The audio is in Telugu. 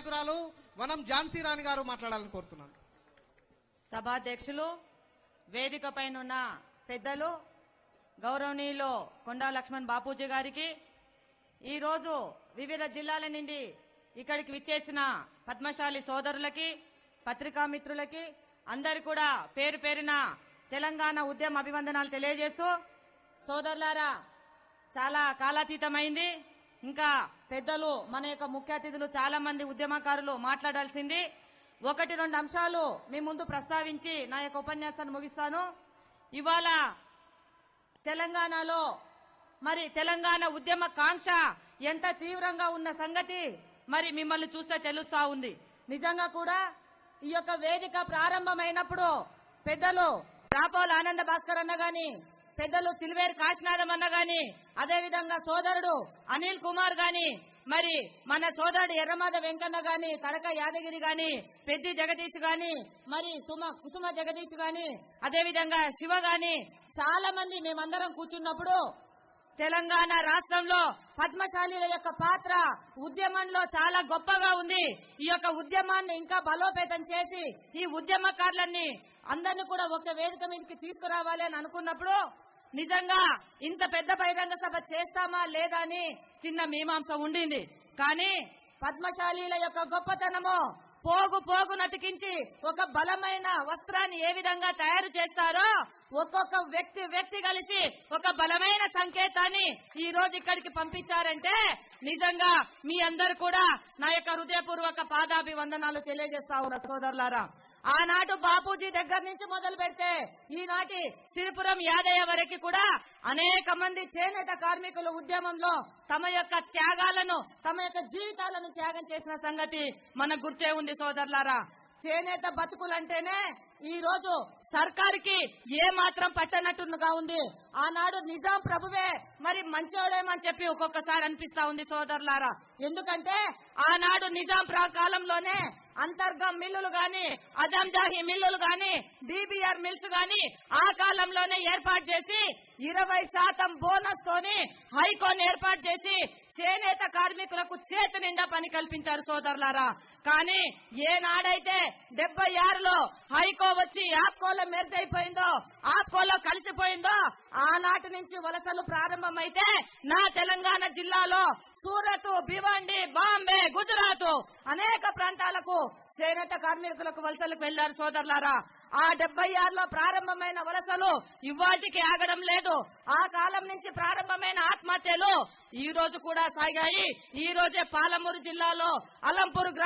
నాయకురాలు వనం ఝాన్సీ రాణి గారు మాట్లాడాలని కోరుతున్నాను. సభాధ్యక్షులు, వేదిక పైన పెద్దలు, గౌరవనీయులు కొండా లక్ష్మణ్ బాపూజీ గారికి, ఈరోజు వివిధ జిల్లాల నుండి ఇక్కడికి విచ్చేసిన పద్మశాలి సోదరులకి, పత్రికా మిత్రులకి అందరు కూడా పేరు పేరున తెలంగాణ ఉద్యమ అభివందనాలు తెలియజేస్తూ, సోదరులారా చాలా కాలాతీతమైంది. ఇంకా పెద్దలు మన యొక్క ముఖ్య అతిథులు చాలా మంది ఉద్యమకారులు మాట్లాడాల్సింది. 1-2 అంశాలు మీ ముందు ప్రస్తావించి నా యొక్క ఉపన్యాసాన్ని ముగిస్తాను. ఇవాళ తెలంగాణలో మరి తెలంగాణ ఉద్యమ కాంక్ష ఎంత తీవ్రంగా ఉన్న సంగతి మరి మిమ్మల్ని చూస్తే తెలుస్తా ఉంది. నిజంగా కూడా ఈ యొక్క వేదిక ప్రారంభమైనప్పుడు పెద్దలు రాపోల ఆనంద భాస్కర్ అన్న గాని, పెద్దలు చిల్వేరు కాశీనాథం అన్న గాని, అదేవిధంగా సోదరుడు అనిల్ కుమార్ గాని, మరి మన సోదరుడు ఎర్రమాద వెంకన్న గాని, తడక యాదగిరి గాని, పెద్ది జగదీష్ గాని, మరి కుసుమ జగదీష్ గాని, అదేవిధంగా శివ గాని, చాలా మంది మేమందరం కూర్చున్నప్పుడు తెలంగాణ రాష్ట్రంలో పద్మశాలీల యొక్క పాత్ర ఉద్యమంలో చాలా గొప్పగా ఉంది. ఈ యొక్క ఉద్యమాన్ని ఇంకా బలోపేతం చేసి ఈ ఉద్యమకారులన్నీ అందరినీ కూడా ఒక వేదిక మీదకి తీసుకురావాలి అని అనుకున్నప్పుడు నిజంగా ఇంత పెద్ద బహిరంగ సభ చేస్తామా లేదా అని చిన్న మీమాంస ఉండింది. కానీ పద్మశాలీల యొక్క గొప్పతనము పోగు నతికించి ఒక బలమైన వస్త్రాన్ని ఏ విధంగా తయారు చేస్తారో ఒక్కొక్క వ్యక్తి కలిసి ఒక బలమైన సంకేతాన్ని ఈ రోజు ఇక్కడికి పంపించారంటే నిజంగా మీ అందరు కూడా నా యొక్క హృదయపూర్వక పాదాభివందనాలు తెలియజేస్తా ఉన్నా సోదరులారా. ఆనాడు బాపూజీ దగ్గర నుంచి మొదలు పెడితే ఈనాటి సిరిపురం యాదయ్య వరకు కూడా అనేక మంది చేనేత కార్మికులు ఉద్యమంలో తమ యొక్క త్యాగాలను, తమ యొక్క జీవితాలను త్యాగం చేసిన సంగతి మనకు గుర్తే ఉంది సోదరులారా. చేనేత బతుకులంటేనే ఈ రోజు సర్కారుకి ఏ మాత్రం పట్టనట్టుగా ఉంది. ఆనాడు నిజాం ప్రభువే మరి మంచోడేమని చెప్పి ఒక్కొక్కసారి అనిపిస్తా ఉంది సోదరులారా. ఎందుకంటే ఆనాడు నిజాం కాలంలోనే అంతర్గం మిల్లులు గాని, అజంజాహి మిల్లులు గాని, డిబిఆర్ మిల్స్ గాని ఆ కాలంలోనే ఏర్పాటు చేసి 20% బోనస్ తోని హైకోని ఏర్పాటు చేసి చేనేత కార్మికులకు చేతి నిండా పని కల్పించారు సోదరులారా. కానీ ఏనాడైతే 76లో హైకో వచ్చి ఆప్కోలో మెర్జ్ అయిపోయిందో, ఆప్కోలో కలిసిపోయిందో ఆనాటి నుంచి వలసలు ప్రారంభమైతే నా తెలంగాణ జిల్లాలో సూరత్, భివండి, బాంబే, గుజరాత్ అనేక ప్రాంతాలకు చేనేత కార్మికులకు వలసలకు వెళ్లారు సోదరులారా. ఆ 76లో ప్రారంభమైన వలసలు ఇవాటికి ఆగడం లేదు. ఆ కాలం నుంచి ప్రారంభమైన ఆత్మహత్యలు ఈ రోజు కూడా సాగాయి. ఈ రోజే పాలమూరు జిల్లాలో అలంపూర్